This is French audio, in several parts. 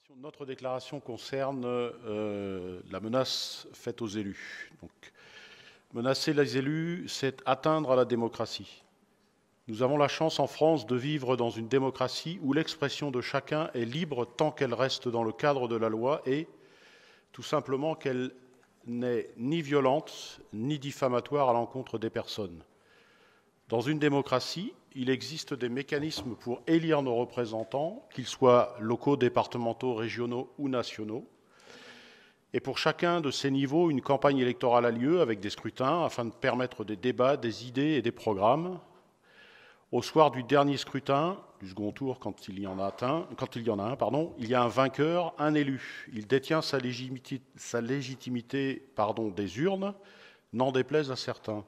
Notre déclaration concerne la menace faite aux élus. Donc, menacer les élus, c'est atteindre à la démocratie. Nous avons la chance en France de vivre dans une démocratie où l'expression de chacun est libre tant qu'elle reste dans le cadre de la loi et, tout simplement, qu'elle n'est ni violente ni diffamatoire à l'encontre des personnes. Dans une démocratie, il existe des mécanismes pour élire nos représentants, qu'ils soient locaux, départementaux, régionaux ou nationaux. Et pour chacun de ces niveaux, une campagne électorale a lieu avec des scrutins afin de permettre des débats, des idées et des programmes. Au soir du dernier scrutin, du second tour, quand il y en a un, il y a un vainqueur, un élu. Il détient sa légitimité des urnes, n'en déplaise à certains.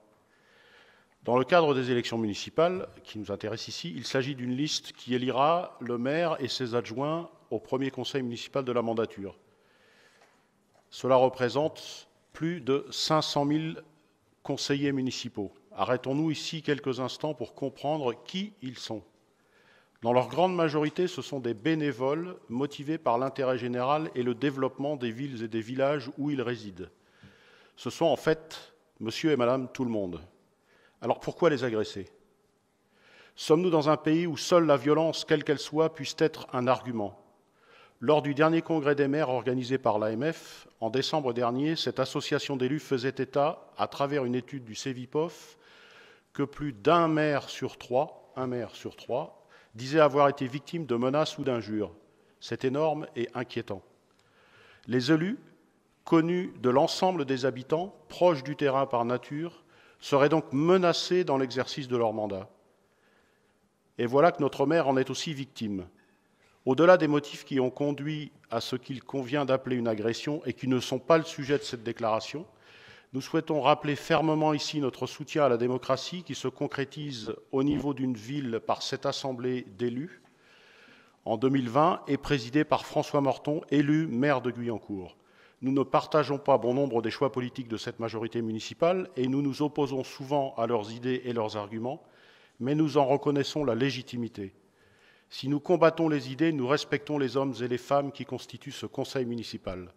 Dans le cadre des élections municipales, qui nous intéressent ici, il s'agit d'une liste qui élira le maire et ses adjoints au premier conseil municipal de la mandature. Cela représente plus de 500 000 conseillers municipaux. Arrêtons-nous ici quelques instants pour comprendre qui ils sont. Dans leur grande majorité, ce sont des bénévoles motivés par l'intérêt général et le développement des villes et des villages où ils résident. Ce sont en fait monsieur et madame tout le monde. Alors pourquoi les agresser? Sommes-nous dans un pays où seule la violence, quelle qu'elle soit, puisse être un argument? Lors du dernier congrès des maires organisé par l'AMF, en décembre dernier, cette association d'élus faisait état, à travers une étude du CEVIPOF, que plus d'un maire sur trois, disait avoir été victime de menaces ou d'injures. C'est énorme et inquiétant. Les élus, connus de l'ensemble des habitants, proches du terrain par nature, seraient donc menacés dans l'exercice de leur mandat. Et voilà que notre maire en est aussi victime. Au-delà des motifs qui ont conduit à ce qu'il convient d'appeler une agression et qui ne sont pas le sujet de cette déclaration, nous souhaitons rappeler fermement ici notre soutien à la démocratie qui se concrétise au niveau d'une ville par cette assemblée d'élus en 2020 et présidée par François Morton, élu maire de Guyancourt. Nous ne partageons pas bon nombre des choix politiques de cette majorité municipale et nous nous opposons souvent à leurs idées et leurs arguments, mais nous en reconnaissons la légitimité. Si nous combattons les idées, nous respectons les hommes et les femmes qui constituent ce conseil municipal.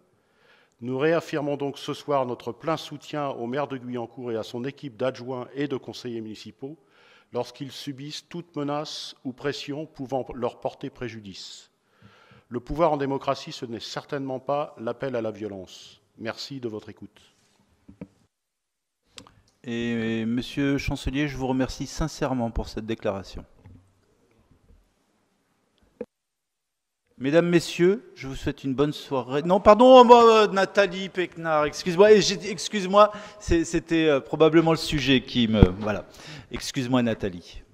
Nous réaffirmons donc ce soir notre plein soutien au maire de Guyancourt et à son équipe d'adjoints et de conseillers municipaux lorsqu'ils subissent toute menace ou pression pouvant leur porter préjudice. Le pouvoir en démocratie, ce n'est certainement pas l'appel à la violence. Merci de votre écoute. Et Monsieur Chancelier, je vous remercie sincèrement pour cette déclaration. Mesdames, Messieurs, je vous souhaite une bonne soirée. Non, pardon, Nathalie Péquenard, excuse-moi, c'était probablement le sujet qui me... Voilà. Excuse-moi, Nathalie.